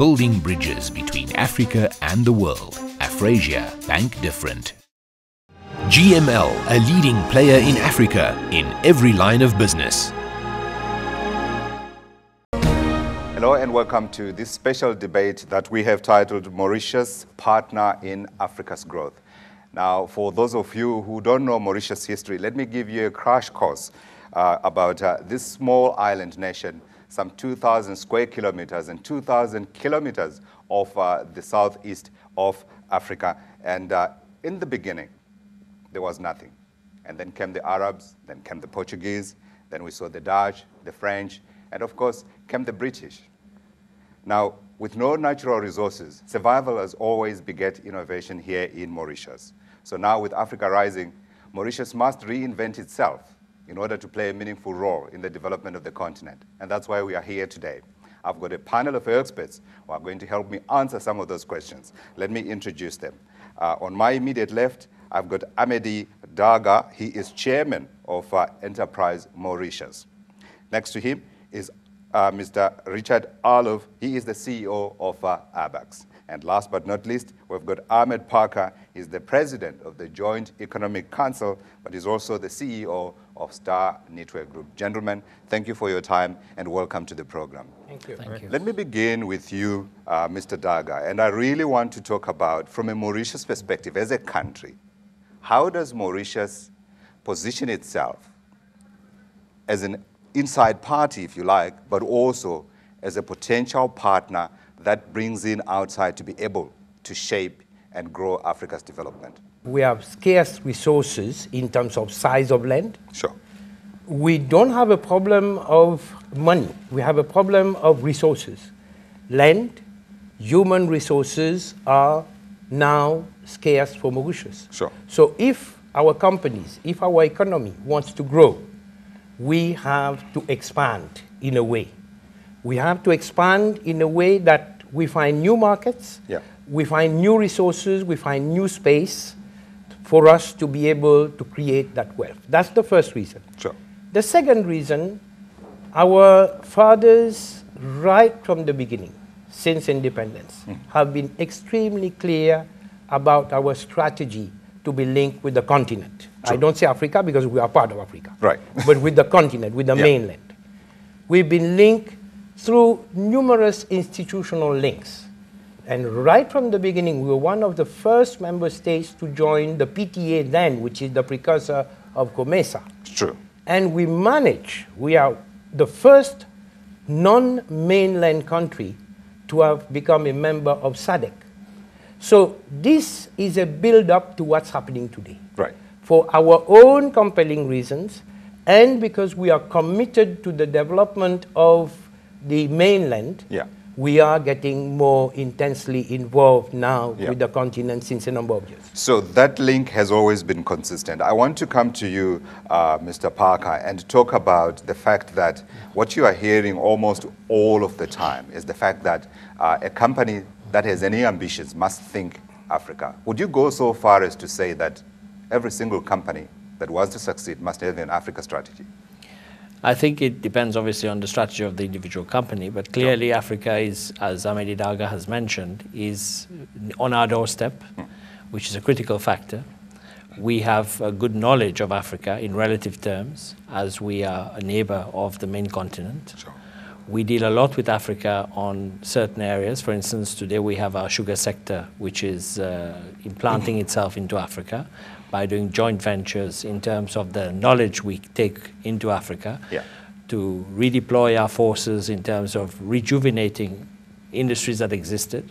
building bridges between Africa and the world. Afrasia, Bank Different. GML, a leading player in Africa in every line of business. Hello and welcome to this special debate that we have titled Mauritius, Partner in Africa's Growth. Now, for those of you who don't know Mauritius history, let me give you a crash course about this small island nation, some 2,000 square kilometers and 2,000 kilometers of the southeast of Africa. And in the beginning, there was nothing. And then came the Arabs, then came the Portuguese, then we saw the Dutch, the French, and of course came the British. Now, with no natural resources, survival has always beget innovation here in Mauritius. So now with Africa rising, Mauritius must reinvent itself in order to play a meaningful role in the development of the continent. And that's why we are here today. I've got a panel of experts who are going to help me answer some of those questions. Let me introduce them. On my immediate left, I've got Amedy Daga. He is chairman of Enterprise Mauritius. Next to him is Mr. Richard Arlov. He is the CEO of ABAX. And last but not least, we've got Ahmed Parker. He's the president of the Joint Economic Council, but he's also the CEO of Star Network Group. Gentlemen, thank you for your time and welcome to the program. Thank you. Thank you. Let me begin with you, Mr. Daga. And I really want to talk about, from a Mauritius perspective, as a country, how does Mauritius position itself as an inside party, if you like, but also as a potential partner that brings in outside to be able to shape and grow Africa's development? We have scarce resources in terms of size of land. Sure. We don't have a problem of money. We have a problem of resources. Land, human resources are now scarce for Mauritius. Sure. So if our companies, if our economy wants to grow, we have to expand in a way. We have to expand in a way that we find new markets, we find new resources, we find new space for us to be able to create that wealth. That's the first reason. Sure. The second reason, our fathers, right from the beginning, since independence, have been extremely clear about our strategy to be linked with the continent. True. I don't say Africa because we are part of Africa. Right. But with the continent, with the mainland. We've been linked through numerous institutional links. And right from the beginning, we were one of the first member states to join the PTA then, which is the precursor of COMESA. It's true. And we are the first non-mainland country to have become a member of SADC. So this is a build-up to what's happening today. Right. For our own compelling reasons, and because we are committed to the development of the mainland, we are getting more intensely involved now with the continent since a number of years. So that link has always been consistent. I want to come to you, Mr. Parker, and talk about the fact that what you are hearing almost all of the time is the fact that a company that has any ambitions must think Africa. Would you go so far as to say that every single company that wants to succeed must have an Africa strategy? I think it depends obviously on the strategy of the individual company, but clearly Africa is, as Amedy Daga has mentioned, is on our doorstep, which is a critical factor. We have a good knowledge of Africa in relative terms, as we are a neighbor of the main continent. Sure. We deal a lot with Africa on certain areas. For instance, today we have our sugar sector, which is implanting itself into Africa by doing joint ventures in terms of the knowledge we take into Africa to redeploy our forces in terms of rejuvenating industries that existed.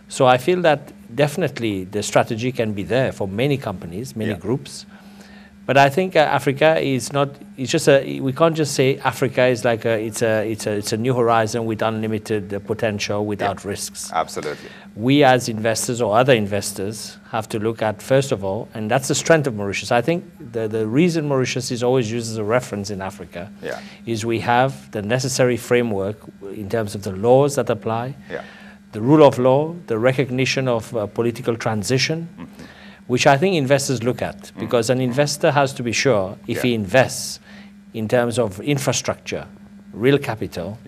So I feel that definitely the strategy can be there for many companies, many groups. But I think Africa is not, it's just we can't just say Africa is like it's a new horizon with unlimited potential without risks. Absolutely. We as investors or other investors have to look at, first of all, and that's the strength of Mauritius. I think the reason Mauritius is always used as a reference in Africa is we have the necessary framework in terms of the laws that apply, the rule of law, the recognition of political transition, which I think investors look at, because an investor has to be sure if he invests in terms of infrastructure, real capital,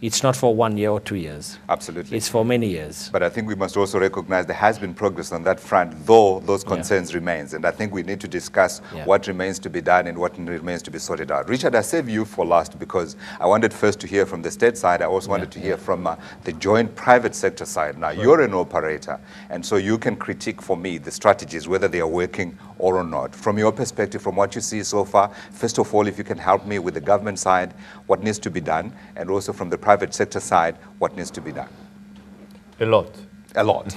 it's not for 1 year or 2 years. Absolutely. It's for many years. But I think we must also recognize there has been progress on that front, though those concerns remains. And I think we need to discuss what remains to be done and what remains to be sorted out. Richard, I saved you for last because I wanted first to hear from the state side. I also wanted to hear from the joint private sector side. Now, you're an operator, and so you can critique for me the strategies, whether they are working or not. From your perspective, from what you see so far, first of all, if you can help me with the government side, what needs to be done, and also from the private sector side, what needs to be done? A lot. A lot.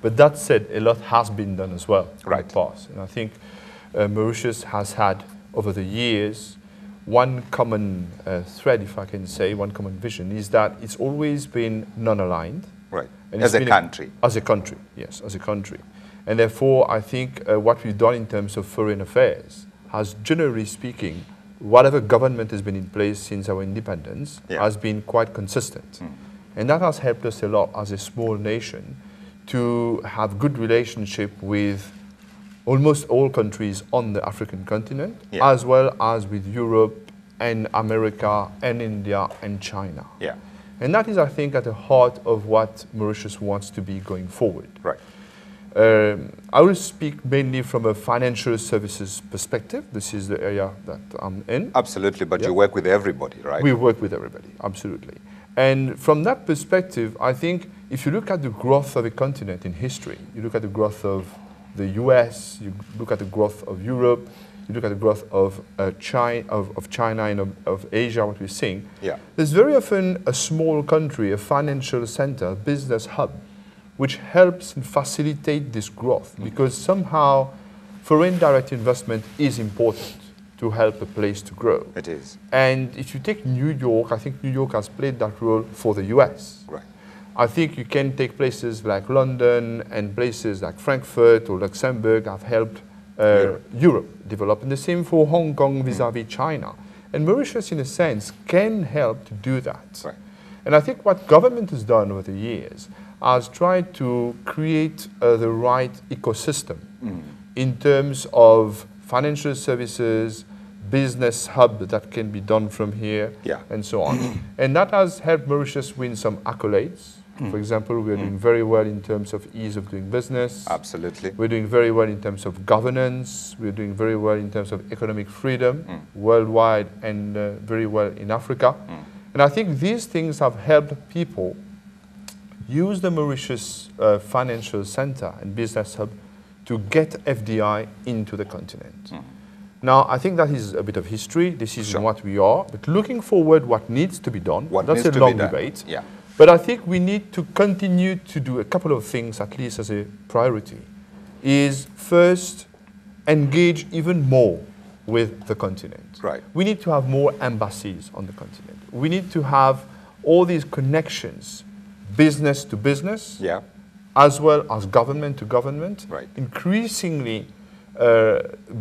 But that said, a lot has been done as well in Right. the past. And I think Mauritius has had, over the years, one common thread, if I can say, one common vision, is that it's always been non-aligned. Right. And As it's a been country. As a country, yes, as a country. And therefore, I think what we've done in terms of foreign affairs has, generally speaking, whatever government has been in place since our independence has been quite consistent. And that has helped us a lot as a small nation to have good relationship with almost all countries on the African continent, as well as with Europe and America and India and China. Yeah. And that is, I think, at the heart of what Mauritius wants to be going forward. Right. I will speak mainly from a financial services perspective. This is the area that I'm in. Absolutely, but you work with everybody, right? We work with everybody, absolutely. And from that perspective, I think if you look at the growth of a continent in history, you look at the growth of the US, you look at the growth of Europe, you look at the growth of China and of Asia, what we're seeing, there's very often a small country, a financial center, a business hub, which helps and facilitate this growth, because somehow foreign direct investment is important to help a place to grow. It is. And if you take New York, I think New York has played that role for the US. Right. I think you can take places like London and places like Frankfurt or Luxembourg have helped Europe develop. And the same for Hong Kong vis-à-vis China. And Mauritius, in a sense, can help to do that. Right. And I think what government has done over the years has tried to create the right ecosystem in terms of financial services, business hub that can be done from here, and so on. And that has helped Mauritius win some accolades. For example, we're doing very well in terms of ease of doing business. Absolutely. We're doing very well in terms of governance. We're doing very well in terms of economic freedom worldwide and very well in Africa. And I think these things have helped people use the Mauritius Financial Center and Business Hub to get FDI into the continent. Now, I think that is a bit of history. This is what we are. But looking forward, what needs to be done, that's a long debate. But I think we need to continue to do a couple of things, at least as a priority, is first, engage even more with the continent. Right. We need to have more embassies on the continent. We need to have all these connections, business to business, as well as government to government, increasingly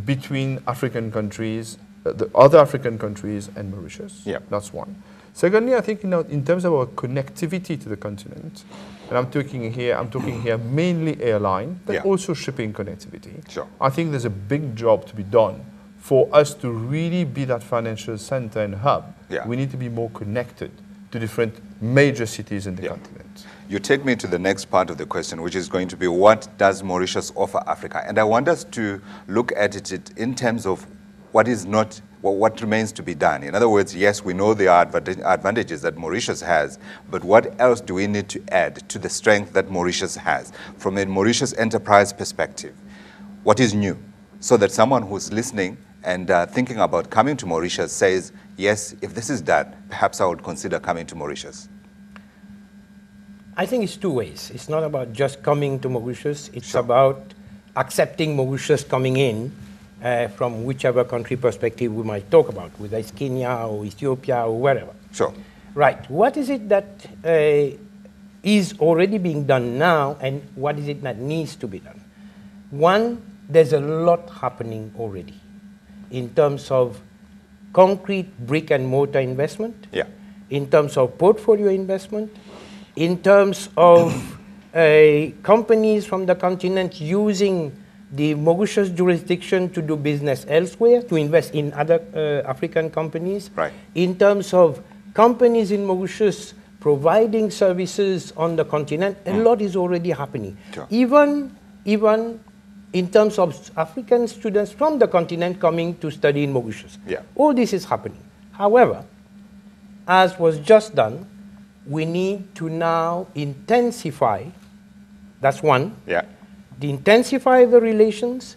between African countries, the other African countries and Mauritius. That's one. Secondly, I think in terms of our connectivity to the continent, and I'm talking here mainly airline, but also shipping connectivity. I think there's a big job to be done for us to really be that financial center and hub. We need to be more connected to different major cities in the continent. You take me to the next part of the question, which is going to be, what does Mauritius offer Africa? And I want us to look at it in terms of what remains to be done. In other words, yes, we know there are advantages that Mauritius has, but what else do we need to add to the strength that Mauritius has? From a Mauritius enterprise perspective, what is new? So that someone who's listening and thinking about coming to Mauritius says, yes, if this is done, perhaps I would consider coming to Mauritius. I think it's two ways. It's not about just coming to Mauritius. It's about accepting Mauritius coming in from whichever country perspective we might talk about, whether it's Kenya or Ethiopia or wherever. Right. What is it that is already being done now, and what is it that needs to be done? One, there's a lot happening already in terms of concrete brick and mortar investment, in terms of portfolio investment, in terms of companies from the continent using the Mauritius jurisdiction to do business elsewhere, to invest in other African companies, in terms of companies in Mauritius providing services on the continent, a lot is already happening. Sure. Even in terms of African students from the continent coming to study in Mauritius. Yeah. All this is happening. However, as was just done, we need to now intensify, that's one, intensify the relations,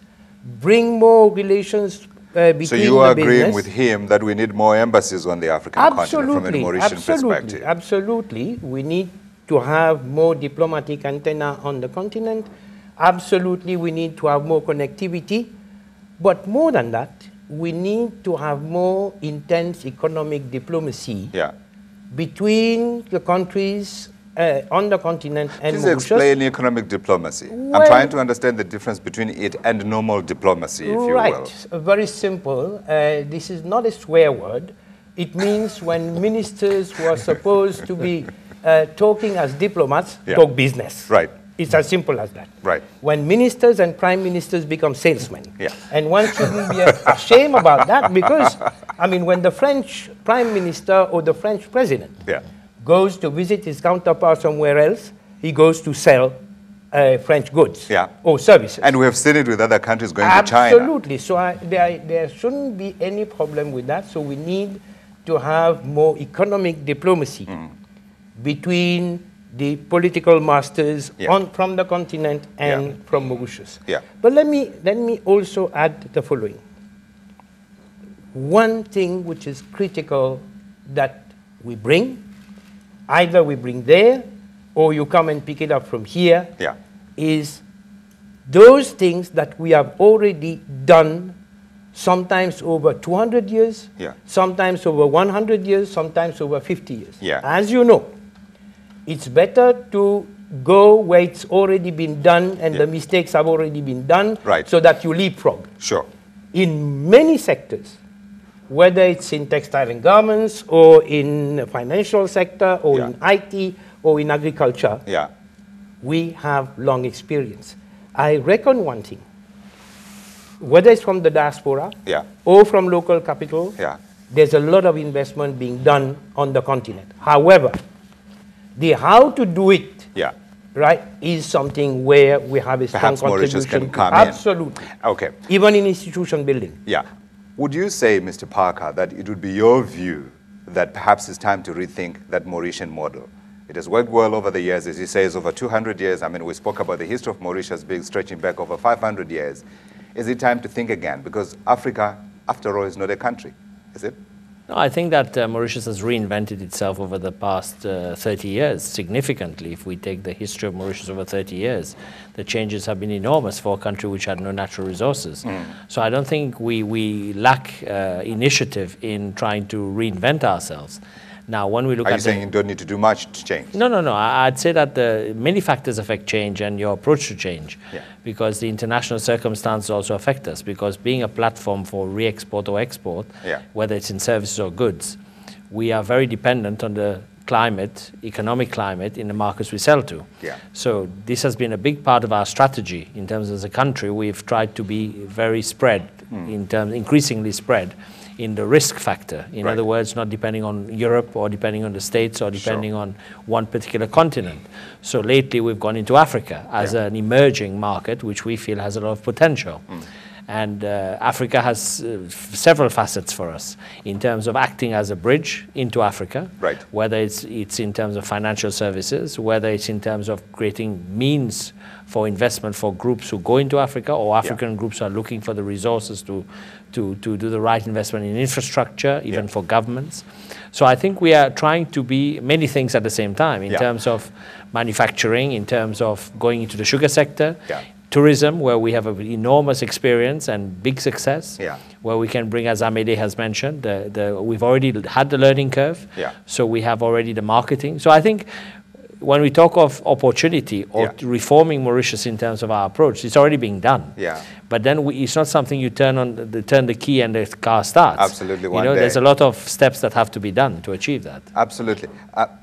bring more relations between the business. So you are agreeing with him that we need more embassies on the African continent from a Mauritian perspective? Absolutely. We need to have more diplomatic antenna on the continent. Absolutely, we need to have more connectivity. But more than that, we need to have more intense economic diplomacy between the countries on the continent and Mauritius. Please explain economic diplomacy. Well, I'm trying to understand the difference between it and normal diplomacy, if you will. Right. Very simple. This is not a swear word. It means when ministers who are supposed to be talking as diplomats, talk business. Right. It's as simple as that. Right. When ministers and prime ministers become salesmen. And one shouldn't be ashamed about that because, I mean, when the French prime minister or the French president goes to visit his counterpart somewhere else, he goes to sell French goods or services. And we have seen it with other countries going to China. Absolutely. So there shouldn't be any problem with that. So we need to have more economic diplomacy between the political masters from the continent and from Mauritius. But let me also add the following. One thing which is critical that we bring, either we bring there or you come and pick it up from here, is those things that we have already done, sometimes over 200 years, sometimes over 100 years, sometimes over 50 years. As you know, it's better to go where it's already been done and the mistakes have already been done so that you leapfrog. Sure. In many sectors, whether it's in textile and garments or in the financial sector or in IT or in agriculture, we have long experience. I reckon one thing, whether it's from the diaspora or from local capital, there's a lot of investment being done on the continent. However, the how to do it is something where we have a strong contribution. Mauritius can come Absolutely. in. Okay. Even in institution building. Would you say, Mr. Parker, that it would be your view that perhaps it's time to rethink that Mauritian model? It has worked well over the years, as he says, over 200 years. I mean, we spoke about the history of Mauritius being stretching back over 500 years. Is it time to think again? Because Africa, after all, is not a country, is it? No, I think that Mauritius has reinvented itself over the past 30 years significantly. If we take the history of Mauritius over 30 years, the changes have been enormous for a country which had no natural resources. So I don't think we lack initiative in trying to reinvent ourselves. Now, when we look at... Are you saying you don't need to do much to change? No. I'd say that many factors affect change and your approach to change, because the international circumstances also affect us, because being a platform for re-export or export, whether it's in services or goods, we are very dependent on the climate, economic climate in the markets we sell to. So this has been a big part of our strategy in terms of as a country. We've tried to be very spread, increasingly spread in the risk factor. In other words, not depending on Europe or depending on the States or depending on one particular continent. So lately we've gone into Africa as an emerging market, which we feel has a lot of potential. And Africa has several facets for us in terms of acting as a bridge into Africa, whether it's in terms of financial services, whether it's in terms of creating means for investment for groups who go into Africa, or African groups are looking for the resources to do the right investment in infrastructure, even for governments. So I think we are trying to be many things at the same time in terms of manufacturing, in terms of going into the sugar sector, tourism, where we have an enormous experience and big success, where we can bring, as Amédée has mentioned, we've already had the learning curve, so we have already the marketing. So I think when we talk of opportunity or reforming Mauritius in terms of our approach, it's already being done. But then it's not something you turn the key and the car starts. Absolutely, there's a lot of steps that have to be done to achieve that. Absolutely.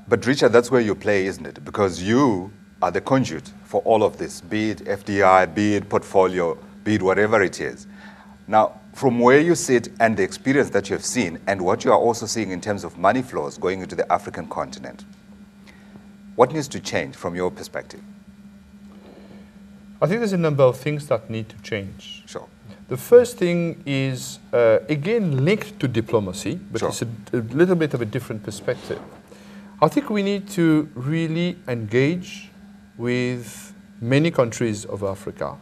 But Richard, that's where you play, isn't it? Because you are the conduit for all of this, be it FDI, be it portfolio, be it whatever it is. Now, From where you sit and the experience that you have seen and what you are also seeing in terms of money flows going into the African continent, what needs to change from your perspective? I think there's a number of things that need to change. Sure. The first thing is, again, linked to diplomacy, but sure. it's a little bit of a different perspective. I think we need to really engage with many countries of Africa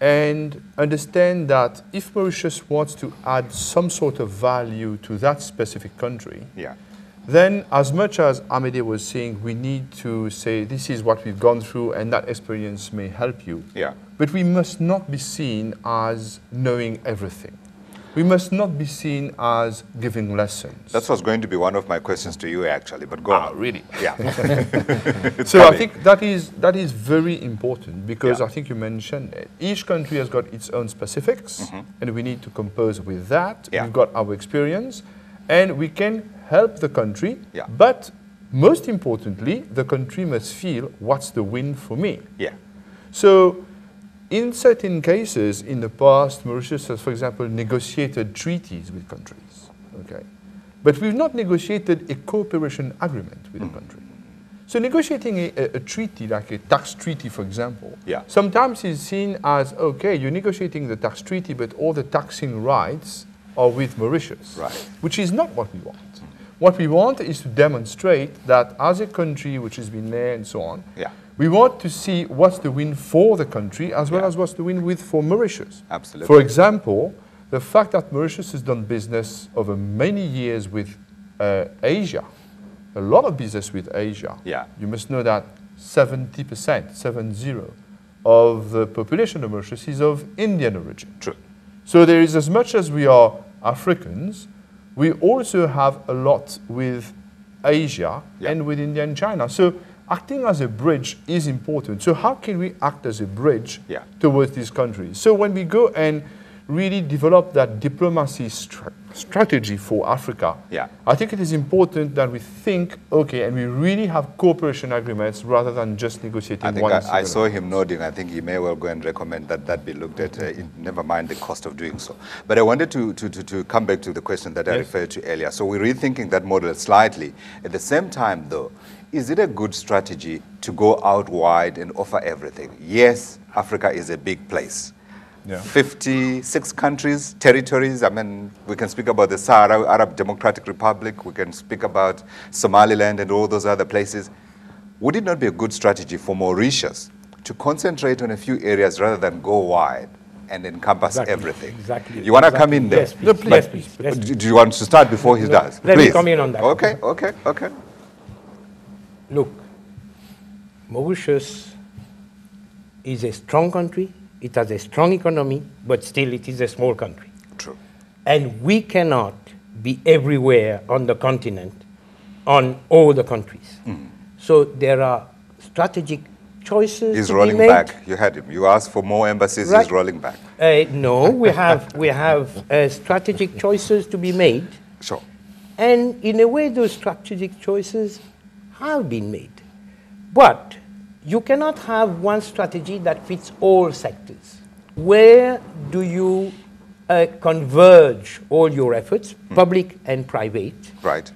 and understand that if Mauritius wants to add some sort of value to that specific country, then as much as Amede was saying, we need to say, this is what we've gone through and that experience may help you. But we must not be seen as knowing everything. We must not be seen as giving lessons. That was going to be one of my questions to you, actually, but go on. Really? Yeah. So I think that is very important because I think you mentioned it. Each country has got its own specifics, and we need to compose with that. We've got our experience, and we can help the country, but most importantly, the country must feel what's the win for me. So in certain cases, in the past, Mauritius has, for example, negotiated treaties with countries, but we've not negotiated a cooperation agreement with a country. So negotiating a treaty, like a tax treaty, for example, sometimes is seen as, okay, you're negotiating the tax treaty, but all the taxing rights are with Mauritius, which is not what we want. What we want is to demonstrate that as a country which has been there and so on, we want to see what's the win for the country as well as what's the win for Mauritius. Absolutely. For example, the fact that Mauritius has done business over many years with Asia, a lot of business with Asia. You must know that 70% of the population of Mauritius is of Indian origin. True. So there is, as much as we are Africans, we also have a lot with Asia and with India and China. So acting as a bridge is important. So how can we act as a bridge towards these countries? So when we go and really develop that diplomacy strategy for Africa, I think it is important that we think, okay, and we really have cooperation agreements rather than just negotiating one. I saw him nodding. I think he may well go and recommend that that be looked at, never mind the cost of doing so. But I wanted to come back to the question that I referred to earlier. So we're rethinking that model slightly. At the same time, though, is it a good strategy to go out wide and offer everything? Yes, Africa is a big place. 56 countries, territories. I mean, we can speak about the Sahara Arab Democratic Republic. We can speak about Somaliland and all those other places. Would it not be a good strategy for Mauritius to concentrate on a few areas rather than go wide and encompass everything? Exactly. You want to come in there? Yes, please. No, please. Yes, please. Do you want to start before he does? Let me come in on that. Okay. Look, Mauritius is a strong country. It has a strong economy, but still it is a small country. True. And we cannot be everywhere on the continent, on all the countries. So there are strategic choices He's to be rolling made. back. You had him. You asked for more embassies. He's rolling back. No, we have strategic choices to be made. Sure. And in a way, those strategic choices have been made. But you cannot have one strategy that fits all sectors. Where do you converge all your efforts, public and private? Right.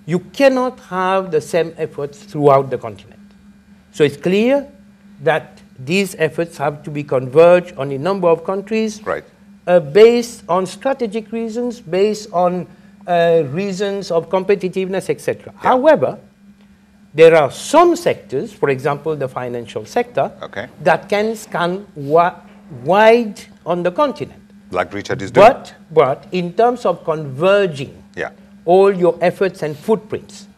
You cannot have the same efforts throughout the continent. So it's clear that these efforts have to be converged on a number of countries, based on strategic reasons, based on reasons of competitiveness, etc. However, there are some sectors, for example, the financial sector, that can scan wide on the continent. Like Richard is doing. But in terms of converging all your efforts and footprints,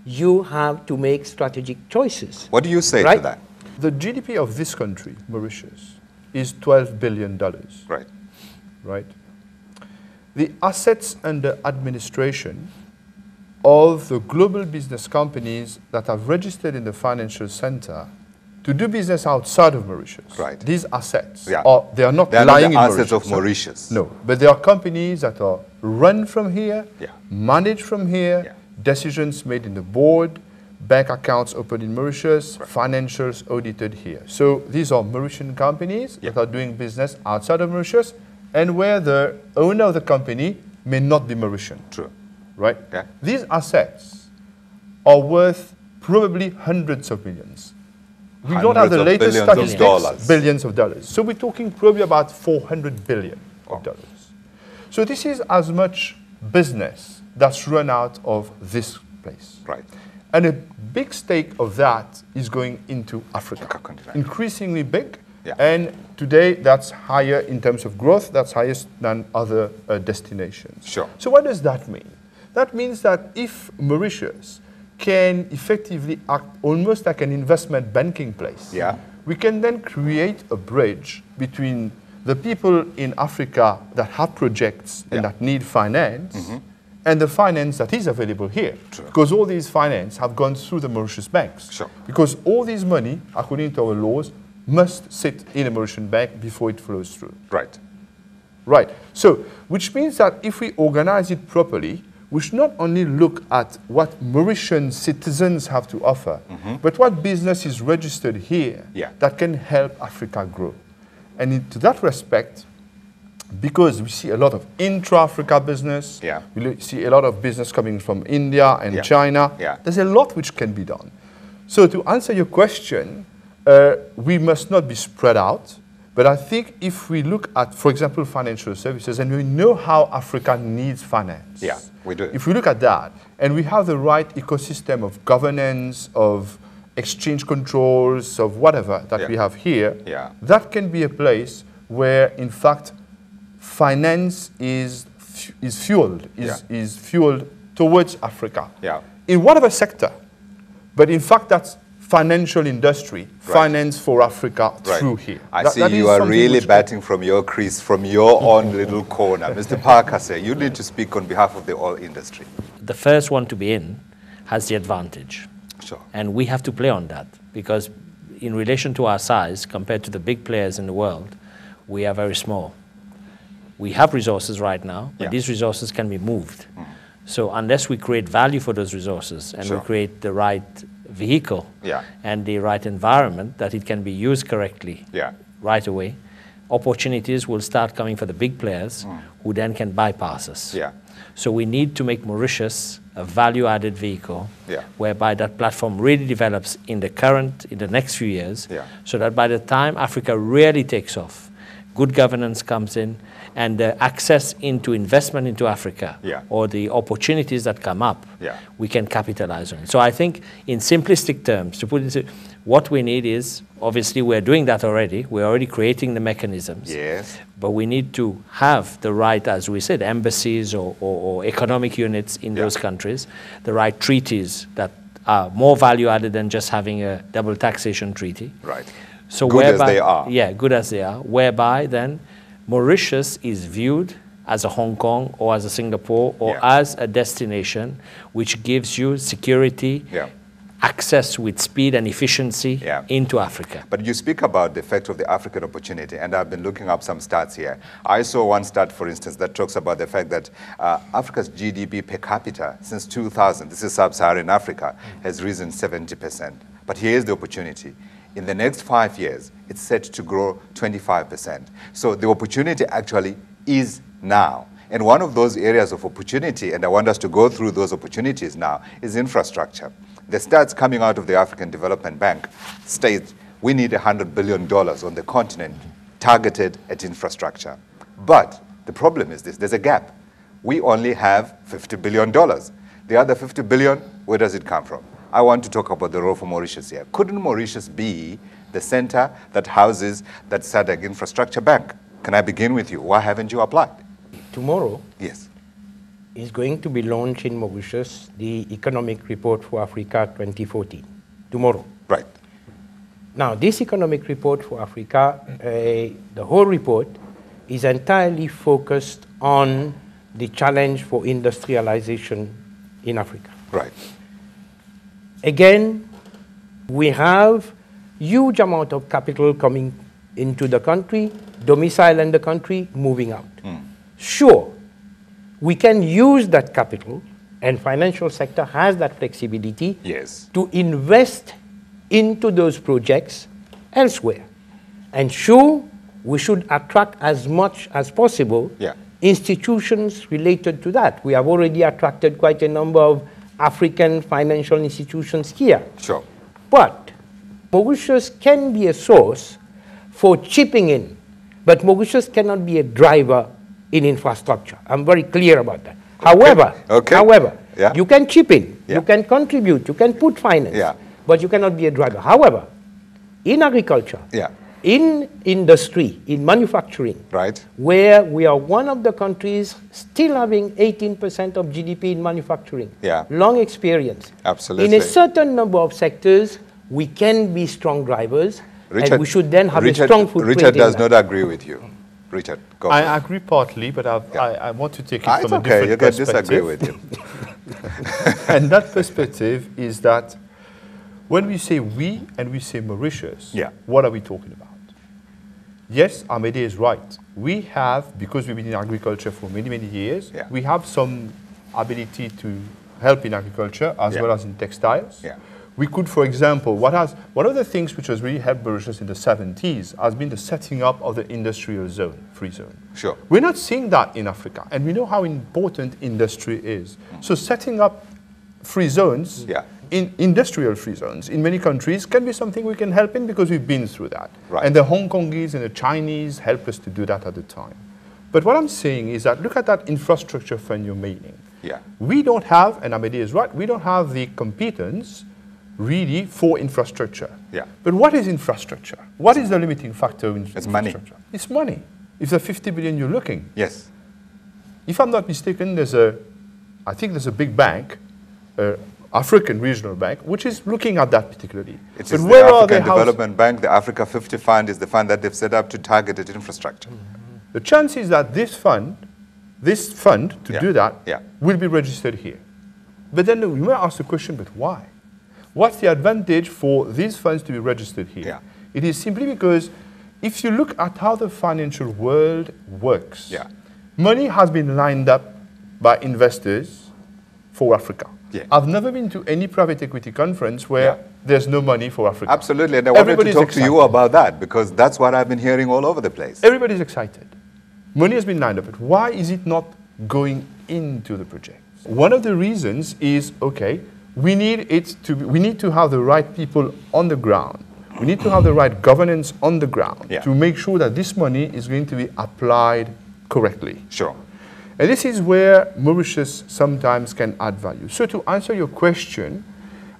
you have to make strategic choices. What do you say to that? The GDP of this country, Mauritius, is $12 billion. Right. The assets under administration of the global business companies that have registered in the financial center to do business outside of Mauritius. These assets, they are not lying in Mauritius. They are not the assets of Mauritius. No, but there are companies that are run from here, managed from here, decisions made in the board, bank accounts opened in Mauritius, financials audited here. So these are Mauritian companies that are doing business outside of Mauritius, and where the owner of the company may not be Mauritian. True. Right? Yeah. These assets are worth probably hundreds of millions. We don't have the latest statistics, billions of dollars. So we're talking probably about $400 billion of dollars. So this is as much business that's run out of this place. Right. And a big stake of that is going into Africa, increasingly big. Yeah. And today that's higher in terms of growth, that's highest than other destinations. Sure. So what does that mean? That means that if Mauritius can effectively act almost like an investment banking place, we can then create a bridge between the people in Africa that have projects and that need finance and the finance that is available here. True. Because all these finance have gone through the Mauritius banks. Sure. Because all this money, according to our laws, must sit in a Mauritian bank before it flows through. Right. Right. So, which means that if we organize it properly, we should not only look at what Mauritian citizens have to offer, but what business is registered here that can help Africa grow. And to that respect, because we see a lot of intra-Africa business, we see a lot of business coming from India and China, there's a lot which can be done. So to answer your question, we must not be spread out. But I think if we look at, for example, financial services, and we know how Africa needs finance. Yeah, we do. If we look at that, and we have the right ecosystem of governance, of exchange controls, of whatever that we have here, that can be a place where, in fact, finance is fueled towards Africa. In whatever sector. But in fact, that's financial industry, finance for Africa through here. I see you are really batting from your crease, from your own little corner. Mr. Parker, you need to speak on behalf of the oil industry. The first one to be in has the advantage. Sure. And we have to play on that because in relation to our size, compared to the big players in the world, we are very small. We have resources right now, but these resources can be moved. So unless we create value for those resources and we create the right vehicle and the right environment that it can be used correctly right away, opportunities will start coming for the big players who then can bypass us. So we need to make Mauritius a value-added vehicle whereby that platform really develops in the next few years so that by the time Africa really takes off, good governance comes in, and the access into investment into Africa or the opportunities that come up, we can capitalize on it. So I think in simplistic terms, to put it, what we need is, obviously we're doing that already, we're already creating the mechanisms, but we need to have the right, as we said, embassies or economic units in those countries, the right treaties that are more value added than just having a double taxation treaty. Right. So good as they are. Yeah, good as they are, whereby then Mauritius is viewed as a Hong Kong or as a Singapore or as a destination which gives you security, access with speed and efficiency into Africa. But you speak about the effect of the African opportunity, and I've been looking up some stats here. I saw one stat, for instance, that talks about the fact that Africa's GDP per capita since 2000, this is sub-Saharan Africa, has risen 70%. But here's the opportunity. In the next 5 years, it's set to grow 25%. So the opportunity actually is now. And one of those areas of opportunity, and I want us to go through those opportunities now, is infrastructure. The stats coming out of the African Development Bank state we need $100 billion on the continent targeted at infrastructure. But the problem is this, there's a gap. We only have $50 billion. The other $50 billion, where does it come from? I want to talk about the role for Mauritius here. Couldn't Mauritius be the center that houses that SADC Infrastructure Bank? Can I begin with you? Why haven't you applied? Tomorrow is going to be launched in Mauritius the Economic Report for Africa 2014. Tomorrow. Right. Now, this Economic Report for Africa, the whole report is entirely focused on the challenge for industrialization in Africa. Right. Again, we have huge amount of capital coming into the country, domicile in the country, moving out. Sure, we can use that capital, and financial sector has that flexibility to invest into those projects elsewhere. And sure, we should attract as much as possible institutions related to that. We have already attracted quite a number of African financial institutions here. Sure. But Mauritius can be a source for chipping in, but Mauritius cannot be a driver in infrastructure. I'm very clear about that. However, you can chip in, you can contribute, you can put finance, but you cannot be a driver. However, in agriculture, in industry, in manufacturing, where we are one of the countries still having 18% of GDP in manufacturing, long experience. Absolutely. In a certain number of sectors, we can be strong drivers, and we should then have a strong footprint. Richard does not agree with you. Richard, go. I agree partly, but I want to take it from a different perspective. You can disagree with him. And that perspective is that when we say we and we say Mauritius, what are we talking about? Yes, Amede is right. We have, because we've been in agriculture for many, many years, we have some ability to help in agriculture as well as in textiles. We could, for example, one of the things which has really helped Mauritius in the 70s has been the setting up of the industrial zone, free zone. Sure. We're not seeing that in Africa, and we know how important industry is. So setting up free zones, in industrial free zones in many countries can be something we can help in because we've been through that. And the Hong Kongese and the Chinese helped us to do that at the time. But what I'm saying is that look at that infrastructure fund you're making. We don't have, and Amede is right, we don't have the competence really for infrastructure. But what is infrastructure? What is the limiting factor in infrastructure? Money. It's money. It's the 50 billion you're looking. Yes. If I'm not mistaken, I think there's a big bank, African Regional Bank, which is looking at that particularly. It is the African Development Bank, the Africa 50 Fund is the fund that they've set up to targeted infrastructure. The chance is that this fund to do that will be registered here. But then you may ask the question, but why? What's the advantage for these funds to be registered here? It is simply because if you look at how the financial world works, money has been lined up by investors for Africa. I've never been to any private equity conference where there's no money for Africa. Absolutely, and I wanted to talk to you about that because that's what I've been hearing all over the place. Everybody's excited. Money has been lined up, but why is it not going into the project? One of the reasons is, okay, we need to have the right people on the ground. We need to have the right governance on the ground to make sure that this money is going to be applied correctly. Sure. And this is where Mauritius sometimes can add value. So to answer your question,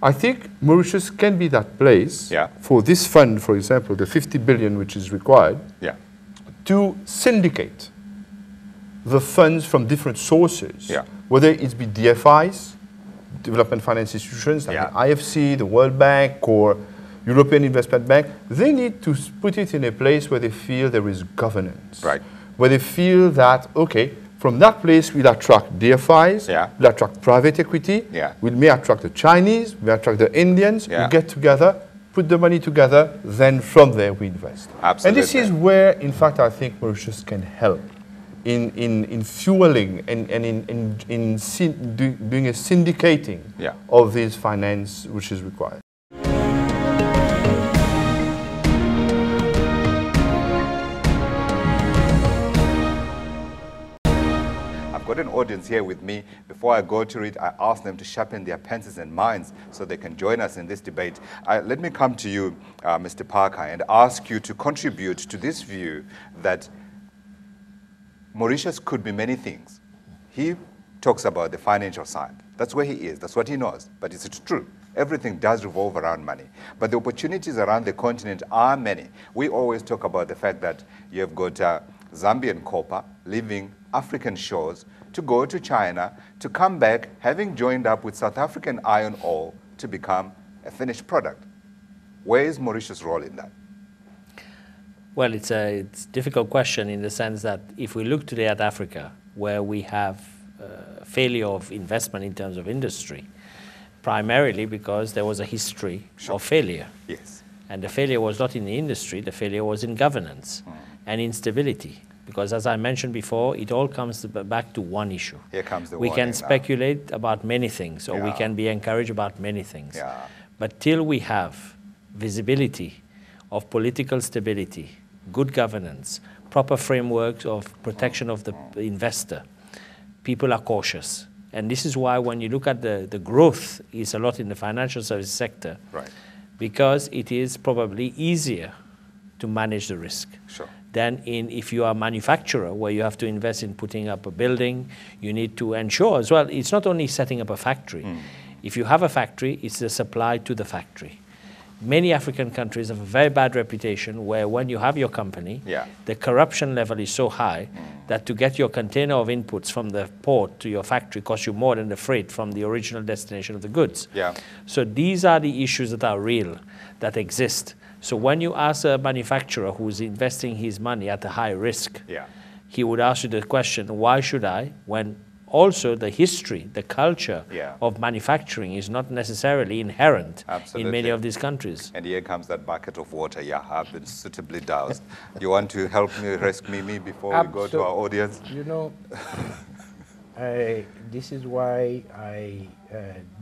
I think Mauritius can be that place for this fund, for example, the 50 billion which is required, to syndicate the funds from different sources, whether it be DFIs, development finance institutions like the IFC, the World Bank, or European Investment Bank. They need to put it in a place where they feel there is governance, where they feel that, okay, from that place, we'll attract DFIs, we'll attract private equity, we may attract the Chinese, we attract the Indians, we get together, put the money together, then from there we invest. Absolutely. And this is where, in fact, I think Mauritius can help in fueling and in doing a syndicating of this finance which is required. Got an audience here with me. Before I go to it, I ask them to sharpen their pencils and minds so they can join us in this debate. Let me come to you, Mr. Parker, and ask you to contribute to this view that Mauritius could be many things. He talks about the financial side. That's where he is. That's what he knows. But it's true. Everything does revolve around money. But the opportunities around the continent are many. We always talk about the fact that you have got Zambian copper leaving African shores to go to China, to come back, having joined up with South African iron ore to become a finished product. Where is Mauritius' role in that? Well, it's a difficult question in the sense that if we look today at Africa, where we have failure of investment in terms of industry, primarily because there was a history of failure. Yes. And the failure was not in the industry, the failure was in governance and instability. Because as I mentioned before, it all comes back to one issue. Here comes the We can speculate about many things, or we can be encouraged about many things. But till we have visibility of political stability, good governance, proper frameworks of protection of the investor, people are cautious. And this is why when you look at the growth is a lot in the financial services sector, right, because it is probably easier to manage the risk. Sure. Than if you are a manufacturer where you have to invest in putting up a building, you need to ensure as well, it's not only setting up a factory. If you have a factory, it's the supply to the factory. Many African countries have a very bad reputation where when you have your company, the corruption level is so high that to get your container of inputs from the port to your factory costs you more than the freight from the original destination of the goods. So these are the issues that are real, that exist. So when you ask a manufacturer who's investing his money at a high risk, he would ask you the question, why should I? When also the history, the culture of manufacturing is not necessarily inherent in many of these countries. And here comes that bucket of water. I've been suitably doused. You want to help me rescue me before we go to our audience? You know, this is why I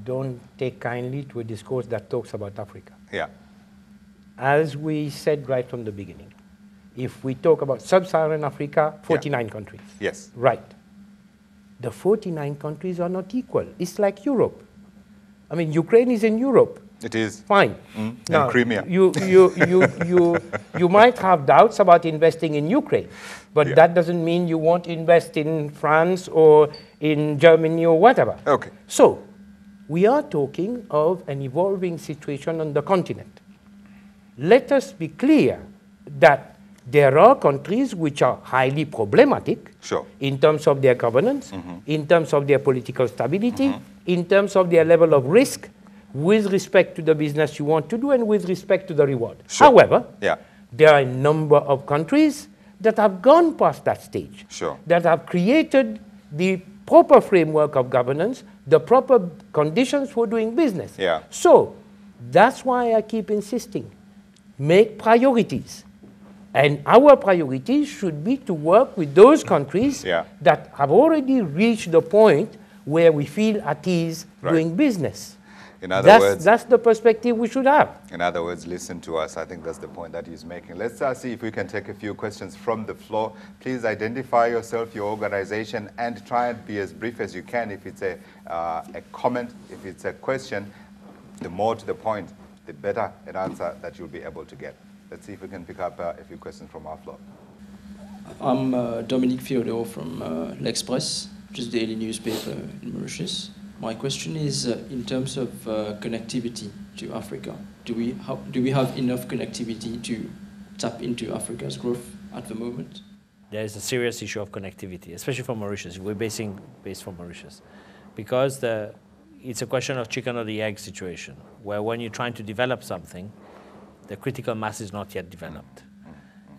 don't take kindly to a discourse that talks about Africa. As we said right from the beginning, if we talk about sub-Saharan Africa, 49 countries. Yes. Right. The 49 countries are not equal. It's like Europe. I mean, Ukraine is in Europe. It is. Fine. Now, and Crimea. You might have doubts about investing in Ukraine, but that doesn't mean you won't invest in France or in Germany or whatever. Okay. So, we are talking of an evolving situation on the continent. Let us be clear that there are countries which are highly problematic in terms of their governance, in terms of their political stability, in terms of their level of risk, with respect to the business you want to do and with respect to the reward. However, there are a number of countries that have gone past that stage, that have created the proper framework of governance, the proper conditions for doing business. So that's why I keep insisting, make priorities. And our priority should be to work with those countries that have already reached the point where we feel at ease doing business. In other words, that's the perspective we should have. In other words, listen to us. I think that's the point that he's making. Let's see if we can take a few questions from the floor. Please identify yourself, your organization, and try and be as brief as you can. If it's a comment, if it's a question, the more to the point, the better an answer that you'll be able to get. Let's see if we can pick up a few questions from our floor. I'm Dominique Fiodor from L'Express, which is a daily newspaper in Mauritius. My question is in terms of connectivity to Africa. Do we have enough connectivity to tap into Africa's growth at the moment? There is a serious issue of connectivity, especially for Mauritius. We're based from Mauritius. Because it's a question of chicken or the egg situation, where when you're trying to develop something, the critical mass is not yet developed.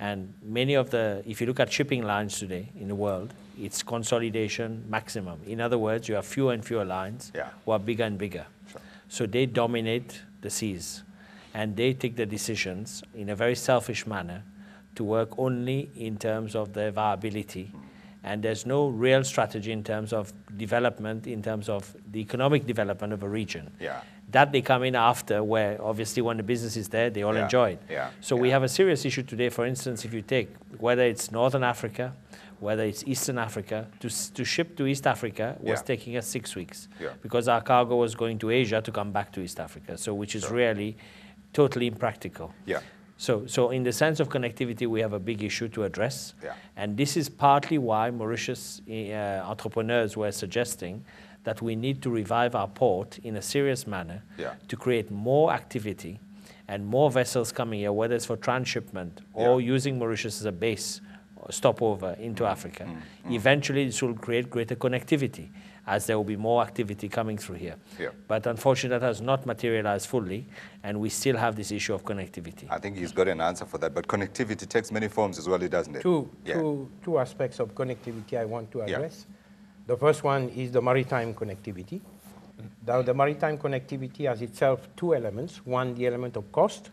And many of if you look at shipping lines today in the world, it's consolidation maximum. In other words, you have fewer and fewer lines who are bigger and bigger. So they dominate the seas. And they take the decisions in a very selfish manner to work only in terms of their viability. And there's no real strategy in terms of development, in terms of the economic development of a region. That they come in after, where obviously when the business is there, they all enjoy it. So we have a serious issue today, for instance, if you take whether it's Northern Africa, whether it's Eastern Africa, to ship to East Africa was taking us 6 weeks because our cargo was going to Asia to come back to East Africa, so which is really totally impractical. So in the sense of connectivity, we have a big issue to address. And this is partly why Mauritius entrepreneurs were suggesting that we need to revive our port in a serious manner to create more activity and more vessels coming here, whether it's for transshipment or using Mauritius as a base or stopover into Africa. Eventually, this will create greater connectivity as there will be more activity coming through here. But unfortunately, that has not materialized fully, and we still have this issue of connectivity. I think he's got an answer for that, but connectivity takes many forms as well, doesn't it? Two aspects of connectivity I want to address. The first one is the maritime connectivity. Now, the maritime connectivity has itself two elements. One, the element of cost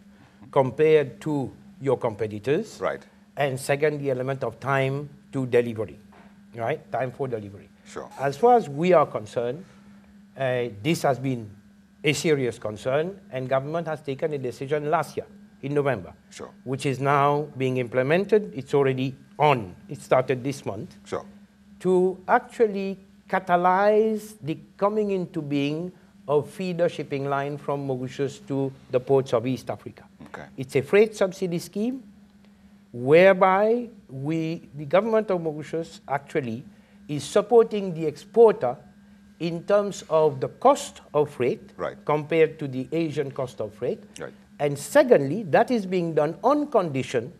compared to your competitors. And second, the element of time to delivery, time for delivery. As far as we are concerned, this has been a serious concern, and government has taken a decision last year in November, sure, which is now being implemented. It's already on. It started this month. Sure. To actually catalyze the coming into being of feeder shipping line from Mauritius to the ports of East Africa. Okay. It's a freight subsidy scheme whereby the government of Mauritius actually is supporting the exporter in terms of the cost of freight compared to the Asian cost of freight. Right. And secondly, that is being done on condition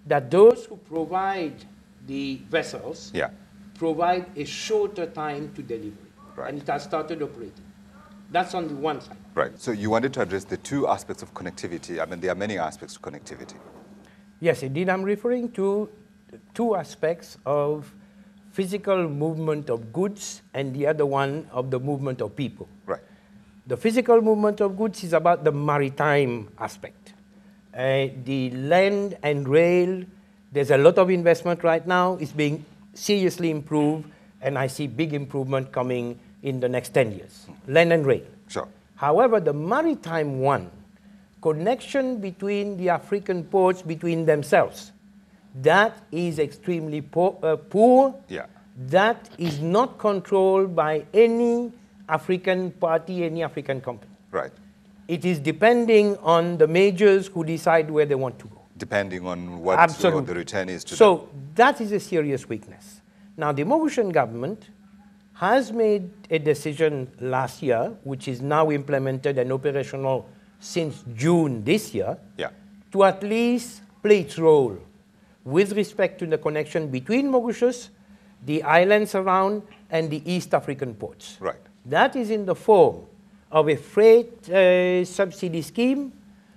that those who provide the vessels provide a shorter time to delivery. Right. And it has started operating. That's on the one side. Right. So you wanted to address the two aspects of connectivity. I mean, there are many aspects to connectivity. Yes, indeed. I'm referring to two aspects of physical movement of goods and the other one of the movement of people. Right. The physical movement of goods is about the maritime aspect. The land and rail, there's a lot of investment right now. It's being seriously improved, and I see big improvement coming in the next 10 years. Land and rail. Sure. However, the maritime one, connection between the African ports between themselves, that is extremely poor. Yeah. That is not controlled by any African party, any African company. Right. It is depending on the majors who decide where they want to go. Depending on what the return is to them. So that is a serious weakness. Now, the Mauritian government has made a decision last year, which is now implemented and operational since June this year, to at least play its role with respect to the connection between Mauritius, the islands around, and the East African ports. Right. That is in the form of a freight subsidy scheme,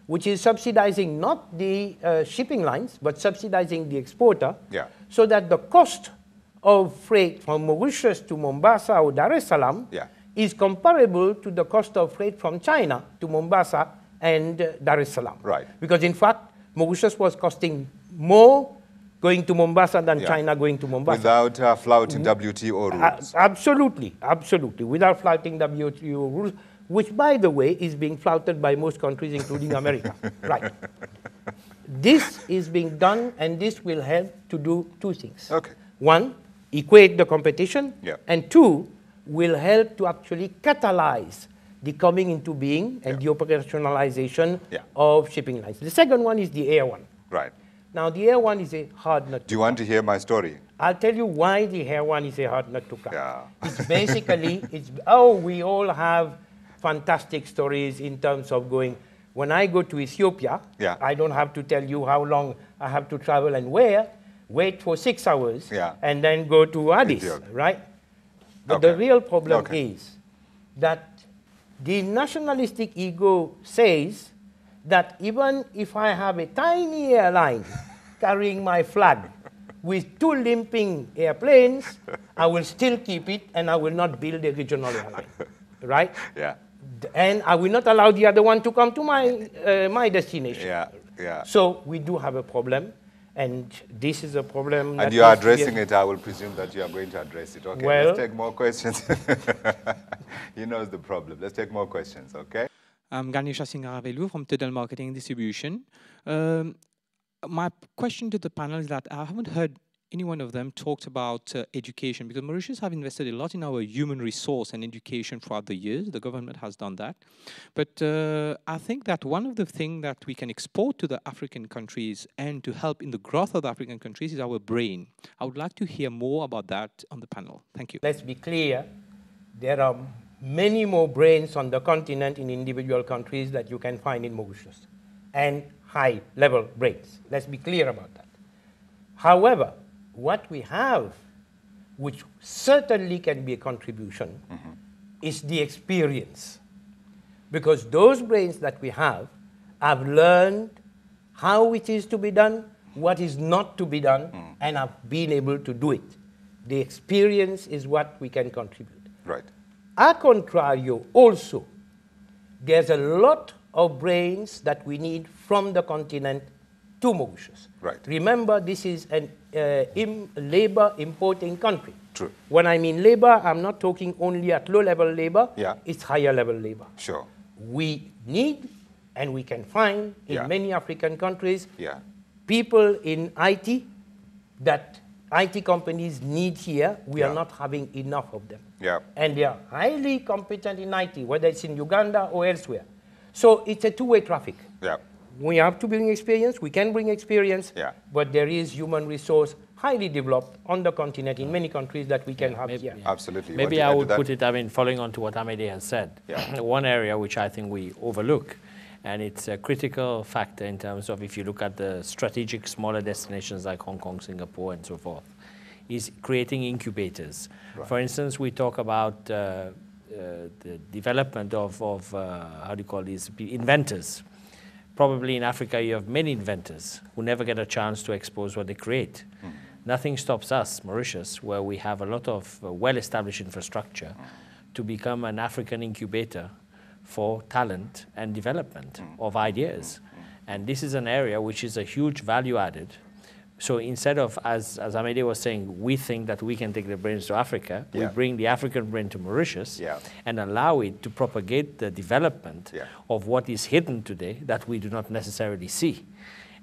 which is subsidizing not the shipping lines, but subsidizing the exporter, so that the cost of freight from Mauritius to Mombasa or Dar es Salaam is comparable to the cost of freight from China to Mombasa and Dar es Salaam. Right. Because in fact, Mauritius was costing more going to Mombasa than China going to Mombasa. Without flouting WTO rules. Absolutely, absolutely. Without flouting WTO rules, which, by the way, is being flouted by most countries, including America. Right. This is being done, and this will help to do two things. Okay. One, equate the competition, and two, will help to actually catalyze the coming into being and the operationalization of shipping lines. The second one is the air one. Right. Now, the air one is a hard nut. Do you want to hear my story? I'll tell you why the air one is a hard nut to crack. Yeah. It's basically, we all have fantastic stories in terms of going. When I go to Ethiopia, I don't have to tell you how long I have to travel and where. Wait for 6 hours and then go to Addis, right? But the real problem is that the nationalistic ego says that even if I have a tiny airline carrying my flag with 2 limping airplanes, I will still keep it and I will not build a regional airline, right? Yeah. And I will not allow the other one to come to my destination. Yeah, yeah. So we do have a problem, and this is a problem. And you are addressing it. I will presume that you are going to address it. Okay, well, let's take more questions. He knows the problem. Let's take more questions, okay? I'm Ganesha Singharavelu from Tidal Marketing and Distribution. My question to the panel is that I haven't heard any one of them talked about education, because Mauritius have invested a lot in our human resource and education throughout the years. The government has done that. But I think that one of the things that we can export to the African countries and to help in the growth of the African countries is our brain. I would like to hear more about that on the panel. Thank you. Let's be clear. There are many more brains on the continent in individual countries that you can find in Mauritius, and high-level brains. Let's be clear about that. However, what we have, which certainly can be a contribution, is the experience. Because those brains that we have learned how it is to be done, what is not to be done, and have been able to do it. The experience is what we can contribute. Right. A contrario, also, there's a lot of brains that we need from the continent to Mauritius. Right. Remember, this is a labor importing country. True. When I mean labor, I'm not talking only at low-level labor. Yeah. It's higher-level labor. Sure. We need And we can find in many African countries people in IT that IT companies need here. We are not having enough of them. And they are highly competent in IT, whether it's in Uganda or elsewhere. So it's a two-way traffic. We have to bring experience, we can bring experience, but there is human resource highly developed on the continent in many countries that we can have here. Absolutely. Maybe I would put it, I mean, following on to what Amédée has said, one area which I think we overlook, and it's a critical factor in terms of if you look at the strategic smaller destinations like Hong Kong, Singapore, and so forth, is creating incubators. For instance, we talk about the development of how do you call these, inventors. Probably in Africa you have many inventors who never get a chance to expose what they create. Nothing stops us, Mauritius, where we have a lot of well-established infrastructure, to become an African incubator for talent and development of ideas. And this is an area which is a huge value added. So instead of, as Amédée was saying, we think that we can take the brains to Africa, we bring the African brain to Mauritius and allow it to propagate the development of what is hidden today that we do not necessarily see,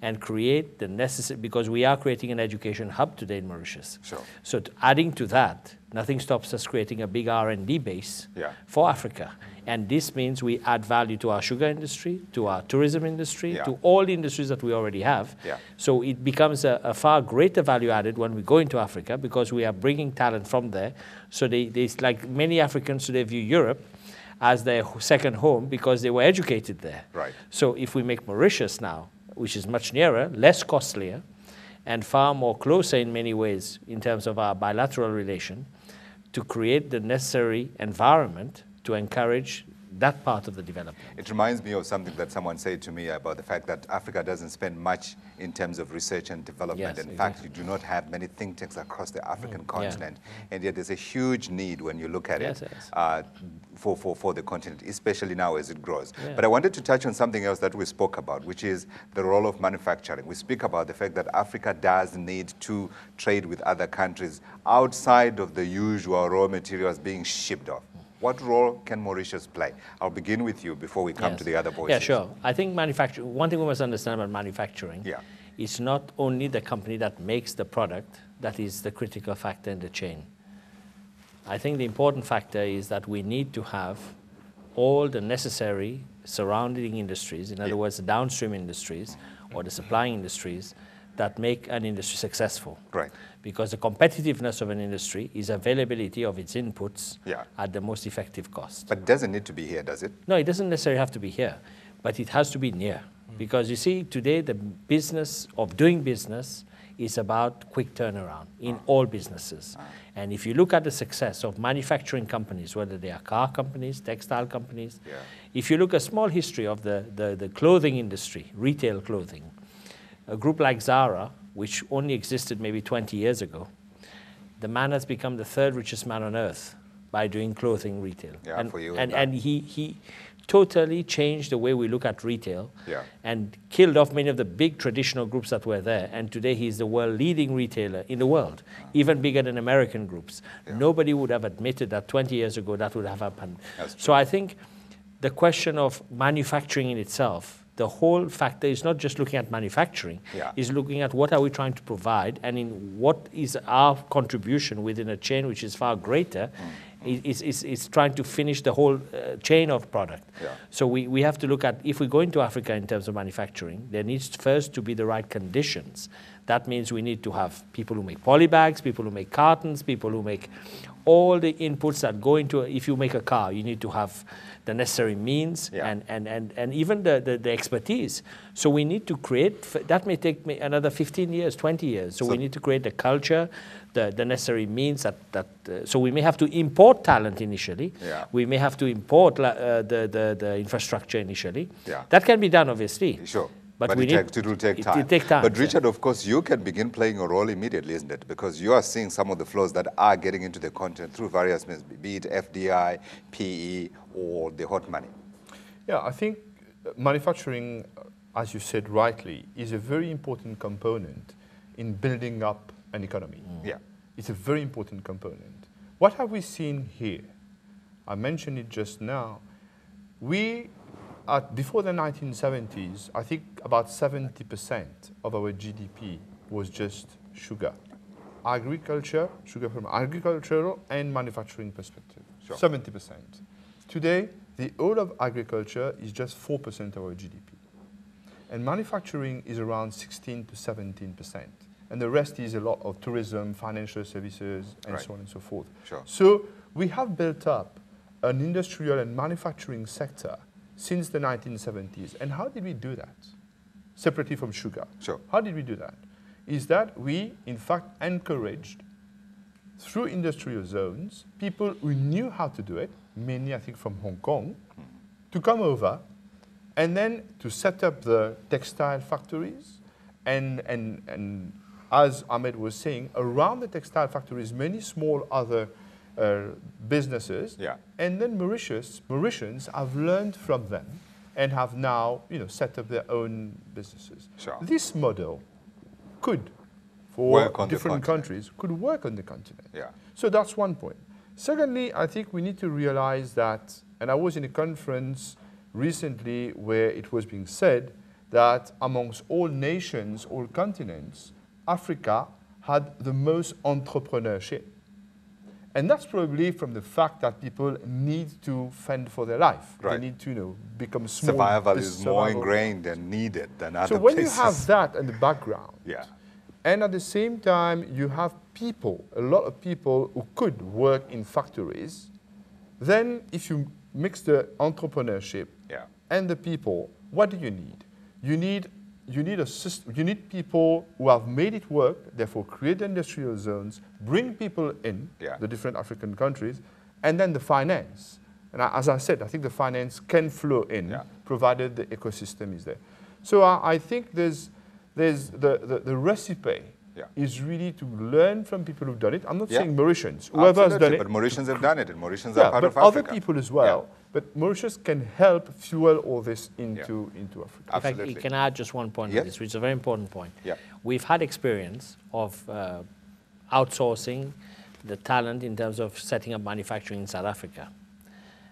and create the necessary, because we are creating an education hub today in Mauritius. So adding to that, nothing stops us creating a big R&D base for Africa. And this means we add value to our sugar industry, to our tourism industry, to all the industries that we already have. So it becomes a far greater value added when we go into Africa, because we are bringing talent from there. So they like many Africans today view Europe as their second home because they were educated there. So if we make Mauritius now, which is much nearer, less costlier, and far more closer in many ways in terms of our bilateral relation, to create the necessary environment to encourage that part of the development. It reminds me of something that someone said to me about the fact that Africa doesn't spend much in terms of research and development. In fact, you do not have many think tanks across the African continent. And yet there's a huge need when you look at it for the continent, especially now as it grows. But I wanted to touch on something else that we spoke about, which is the role of manufacturing. We speak about the fact that Africa does need to trade with other countries outside of the usual raw materials being shipped off. What role can Mauritius play? I'll begin with you before we come to the other voices. Yeah, sure. I think manufacturing, one thing we must understand about manufacturing, it's not only the company that makes the product that is the critical factor in the chain. I think the important factor is that we need to have all the necessary surrounding industries, in other words, the downstream industries or the supplying industries that make an industry successful. Because the competitiveness of an industry is availability of its inputs at the most effective cost. But it doesn't need to be here, does it? No, it doesn't necessarily have to be here, but it has to be near. Because you see, today the business of doing business is about quick turnaround in all businesses. And if you look at the success of manufacturing companies, whether they are car companies, textile companies, if you look at a small history of the clothing industry, retail clothing, a group like Zara, which only existed maybe 20 years ago, the man has become the third richest man on earth by doing clothing retail. And he totally changed the way we look at retail and killed off many of the big traditional groups that were there. And today he's the world leading retailer in the world, even bigger than American groups. Nobody would have admitted that 20 years ago that would have happened. So I think the question of manufacturing in itself, the whole factor is not just looking at manufacturing, is looking at what are we trying to provide and in what is our contribution within a chain which is far greater, is trying to finish the whole chain of product. So we have to look at, if we go into Africa in terms of manufacturing, there needs first to be the right conditions. That means we need to have people who make polybags, people who make cartons, people who make all the inputs that go into, if you make a car, you need to have the necessary means and even the expertise. So we need to create, that may take another 15 years, 20 years. So we need to create the culture, the necessary means so we may have to import talent initially. We may have to import the infrastructure initially. That can be done, obviously. But it will take time. It takes time. But Richard, of course, you can begin playing a role immediately, isn't it? Because you are seeing some of the flows that are getting into the continent through various means, be it FDI, PE, or the hot money. Yeah, I think manufacturing, as you said rightly, is a very important component in building up an economy. It's a very important component. What have we seen here? I mentioned it just now. We before the 1970s, I think about 70% of our GDP was just sugar. Agriculture, sugar from agricultural and manufacturing perspective, 70%. Today, the whole of agriculture is just 4% of our GDP. And manufacturing is around 16 to 17%. And the rest is a lot of tourism, financial services, and so on and so forth. So we have built up an industrial and manufacturing sector since the 1970s. And how did we do that? Separately from sugar. How did we do that? Is that we, in fact, encouraged, through industrial zones, people who knew how to do it, mainly, I think, from Hong Kong, to come over and then to set up the textile factories. And as Ahmed was saying, around the textile factories, many small other businesses. And then Mauritians have learned from them and have now set up their own businesses. This model could, for different countries, could work on the continent. So that's one point. Secondly, I think we need to realize that, and I was in a conference recently where it was being said that amongst all nations, all continents, Africa had the most entrepreneurship. And that's probably from the fact that people need to fend for their life. They need to become small. Survival is more ingrained and needed than other places. So when you have that in the background, and at the same time you have people, a lot of people who could work in factories, then if you mix the entrepreneurship and the people, what do you need? You need a system. You need people who have made it work, therefore create industrial zones, bring people in the different African countries, and then the finance. And as I said, I think the finance can flow in, provided the ecosystem is there. So I think there's the recipe is really to learn from people who've done it. I'm not saying Mauritians, whoever has done it. But Mauritians have done it, and Mauritians are part of Africa. But other people as well. But Mauritius can help fuel all this into Africa. If I can add just one point to this, which is a very important point. We've had experience of outsourcing the talent in terms of setting up manufacturing in South Africa.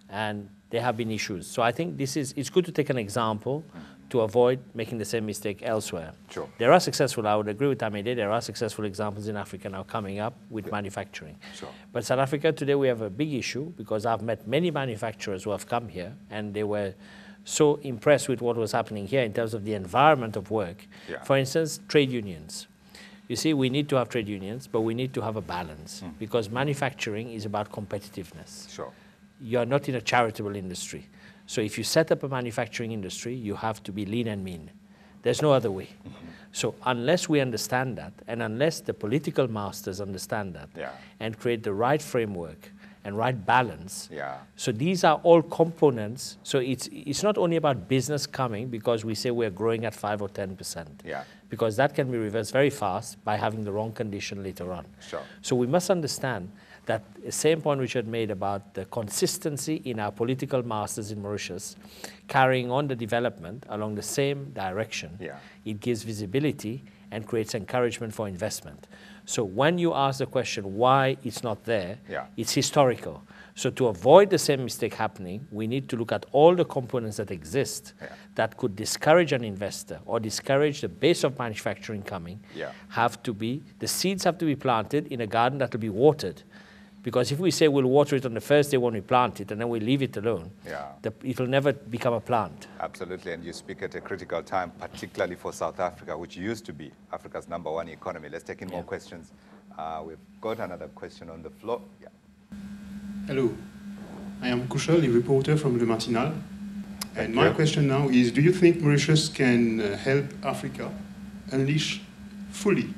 And there have been issues. So I think it's good to take an example to avoid making the same mistake elsewhere. There are successful, I would agree with Amede, there are successful examples in Africa now coming up with manufacturing. But South Africa today we have a big issue because I've met many manufacturers who have come here and they were so impressed with what was happening here in terms of the environment of work. For instance, trade unions. You see, we need to have trade unions, but we need to have a balance because manufacturing is about competitiveness. You're not in a charitable industry. So if you set up a manufacturing industry, you have to be lean and mean. There's no other way. So unless we understand that, and unless the political masters understand that, and create the right framework and right balance, so these are all components. So it's not only about business coming because we say we're growing at 5 or 10%, because that can be reversed very fast by having the wrong condition later on. So we must understand that the same point Richard made about the consistency in our political masters in Mauritius, carrying on the development along the same direction, it gives visibility and creates encouragement for investment. So when you ask the question why it's not there, it's historical. So to avoid the same mistake happening, we need to look at all the components that exist that could discourage an investor or discourage the base of manufacturing coming. The seeds have to be planted in a garden that will be watered. Because if we say we'll water it on the first day when we plant it and then we leave it alone, it will never become a plant. Absolutely, and you speak at a critical time, particularly for South Africa, which used to be Africa's #1 economy. Let's take in more questions. We've got another question on the floor. Hello, I am Kushal, a reporter from Le Matinal. And my question now is, do you think Mauritius can help Africa unleash fully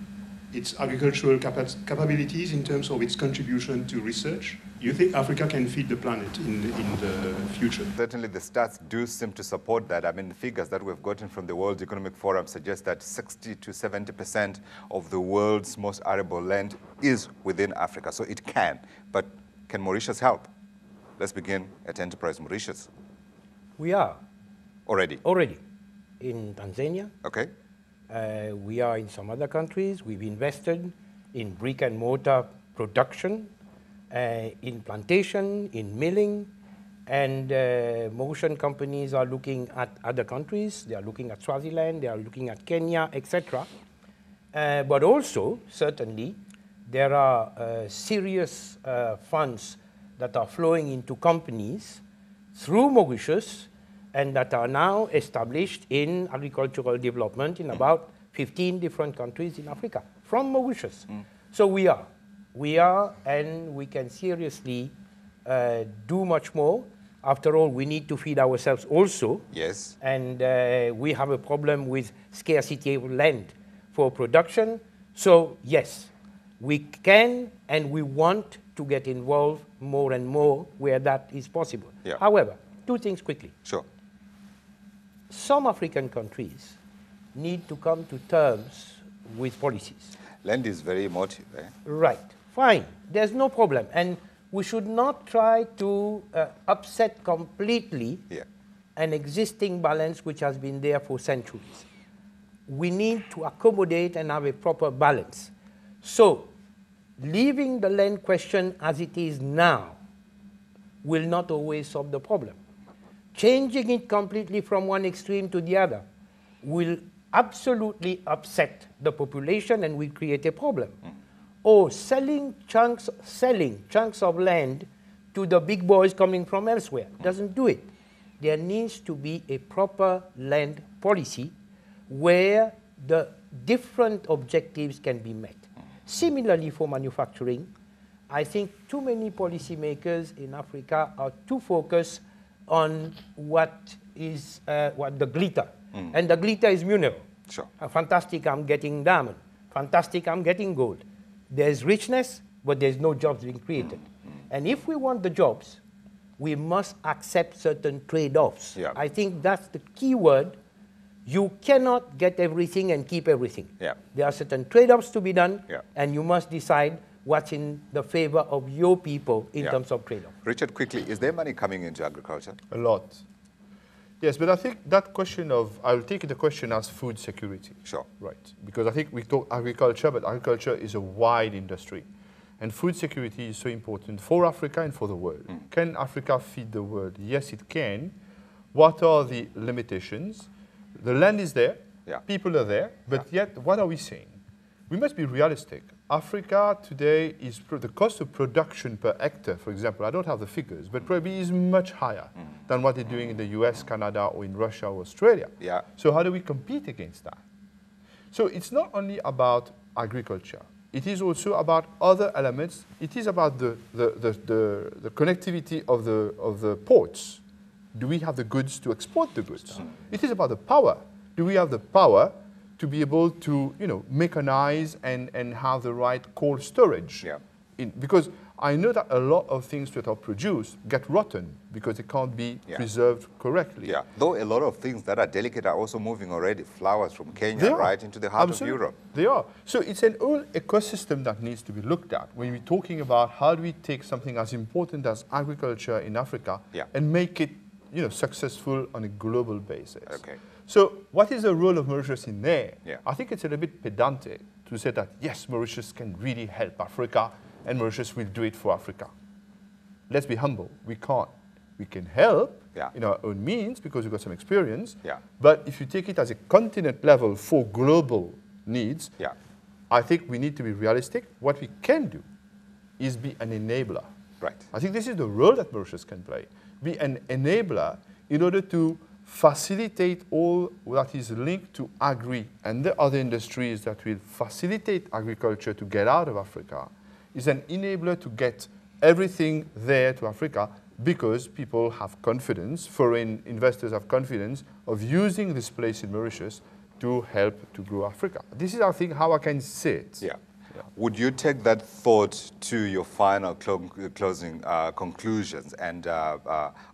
its agricultural capabilities in terms of its contribution to research? Do you think Africa can feed the planet in the future? Certainly the stats do seem to support that. I mean, the figures that we've gotten from the World Economic Forum suggest that 60 to 70% of the world's most arable land is within Africa. So it can. But can Mauritius help? Let's begin at Enterprise Mauritius. We are. Already? Already. In Tanzania. Okay. We are in some other countries. We've invested in brick and mortar production, in plantation, in milling, And Mauritian companies are looking at other countries. They are looking at Swaziland. They are looking at Kenya, etc. But also, certainly, there are serious funds that are flowing into companies through Mauritius and that are now established in agricultural development in about 15 different countries in Africa from Mauritius. So we are, and we can seriously do much more. After all, we need to feed ourselves also. Yes. And we have a problem with scarcity of land for production. So yes, we can and we want to get involved more and more where that is possible. Yeah. However, two things quickly. Sure. Some African countries need to come to terms with policies. Land is very emotive, eh? Right. Fine. There's no problem. And we should not try to upset completely an existing balance which has been there for centuries. We need to accommodate and have a proper balance. So, leaving the land question as it is now will not always solve the problem. Changing it completely from one extreme to the other will absolutely upset the population and will create a problem. Or selling chunks of land to the big boys coming from elsewhere doesn't do it. There needs to be a proper land policy where the different objectives can be met. Similarly for manufacturing, I think too many policymakers in Africa are too focused on what the glitter. And the glitter is mineral. Sure. Fantastic, I'm getting diamond. Fantastic, I'm getting gold. There's richness, but there's no jobs being created. And if we want the jobs, we must accept certain trade-offs. Yeah. I think that's the key word. You cannot get everything and keep everything. Yeah. There are certain trade-offs to be done, yeah, and you must decide what's in the favor of your people in terms of trade-off. Richard, quickly, is there money coming into agriculture? A lot. Yes, but I think that question of, I'll take the question as food security. Sure. Right. Because I think we talk agriculture, but agriculture is a wide industry. And food security is so important for Africa and for the world. Can Africa feed the world? Yes, it can. What are the limitations? The land is there, people are there, but yet what are we saying? We must be realistic. Africa today is, the cost of production per hectare, for example, I don't have the figures, but probably is much higher than what they're doing in the US, Canada, or in Russia or Australia. Yeah. So how do we compete against that? So it's not only about agriculture. It is also about other elements. It is about the connectivity of the ports. Do we have the goods to export the goods? It is about the power. Do we have the power to be able to, mechanize and have the right cold storage? Yeah. Because I know that a lot of things that are produced get rotten because they can't be preserved correctly. Yeah, though a lot of things that are delicate are also moving already. Flowers from Kenya right into the heart of Europe. They are. So it's an whole ecosystem that needs to be looked at when we're talking about how do we take something as important as agriculture in Africa and make it successful on a global basis. Okay. So what is the role of Mauritius in there? Yeah. I think it's a little bit pedantic to say that, yes, Mauritius can really help Africa and Mauritius will do it for Africa. Let's be humble. We can't. We can help in our own means because we've got some experience. Yeah. But if you take it as a continent level for global needs, I think we need to be realistic. What we can do is be an enabler. Right. I think this is the role that Mauritius can play. Be an enabler in order to facilitate all that is linked to agri and the other industries that will facilitate agriculture to get out of Africa, is an enabler to get everything there to Africa because people have confidence, foreign investors have confidence of using this place in Mauritius to help to grow Africa. This is, I think, how I can say it. Yeah. Would you take that thought to your final closing conclusions and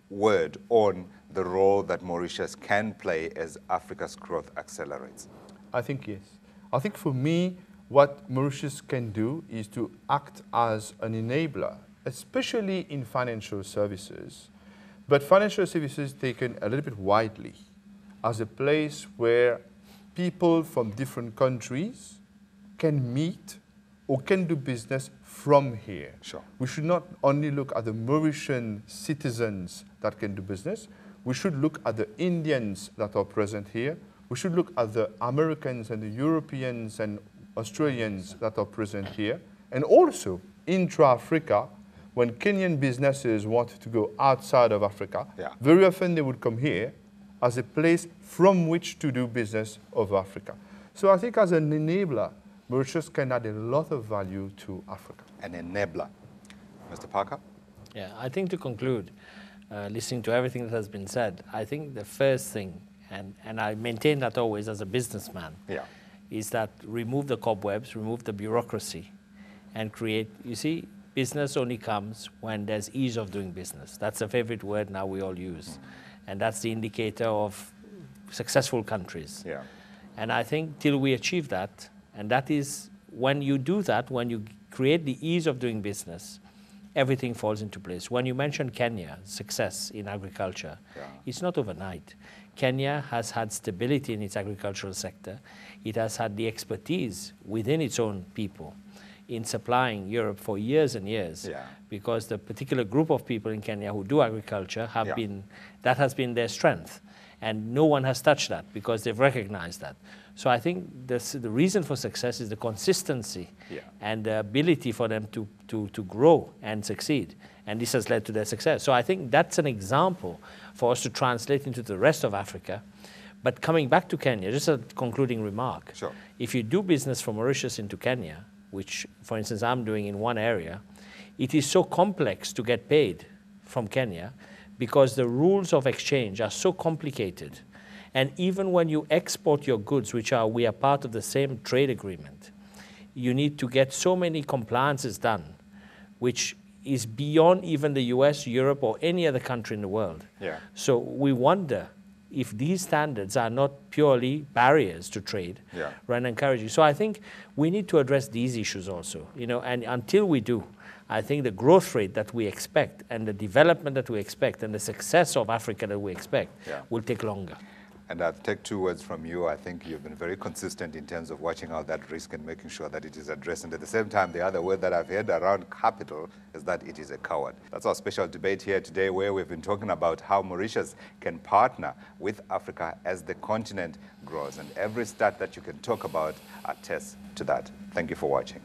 word on the role that Mauritius can play as Africa's growth accelerates? I think yes. I think for me, what Mauritius can do is to act as an enabler, especially in financial services, but financial services taken a little bit widely as a place where people from different countries can meet or can do business from here. Sure. We should not only look at the Mauritian citizens that can do business, we should look at the Indians that are present here. We should look at the Americans and the Europeans and Australians that are present here. And also, intra-Africa, when Kenyan businesses want to go outside of Africa, very often they would come here as a place from which to do business of Africa. So I think as an enabler, Mauritius can add a lot of value to Africa. An enabler. Mr. Parker? Yeah, I think to conclude, listening to everything that has been said, I think the first thing, and I maintain that always as a businessman, is that remove the cobwebs, remove the bureaucracy, and create, you see, business only comes when there's ease of doing business. That's a favorite word now we all use. And that's the indicator of successful countries. Yeah. And I think till we achieve that, and that is when you do that, when you create the ease of doing business, everything falls into place. When you mention Kenya, success in agriculture, it's not overnight. Kenya has had stability in its agricultural sector. It has had the expertise within its own people in supplying Europe for years and years, because the particular group of people in Kenya who do agriculture have been, that has been their strength. And no one has touched that because they've recognized that. So I think the reason for success is the consistency and the ability for them to grow and succeed. And this has led to their success. So I think that's an example for us to translate into the rest of Africa. But coming back to Kenya, just a concluding remark. Sure. If you do business from Mauritius into Kenya, which, for instance, I'm doing in one area, it is so complex to get paid from Kenya because the rules of exchange are so complicated. And even when you export your goods, we are part of the same trade agreement, you need to get so many compliances done, which is beyond even the US, Europe, or any other country in the world. So we wonder if these standards are not purely barriers to trade, rather than encouraging. So I think we need to address these issues also, and until we do, I think the growth rate that we expect and the development that we expect and the success of Africa that we expect will take longer. And I'll take two words from you. I think you've been very consistent in terms of watching out that risk and making sure that it is addressed. And at the same time, the other word that I've heard around capital is that it is a coward. That's our special debate here today, where we've been talking about how Mauritius can partner with Africa as the continent grows. And every stat that you can talk about attests to that. Thank you for watching.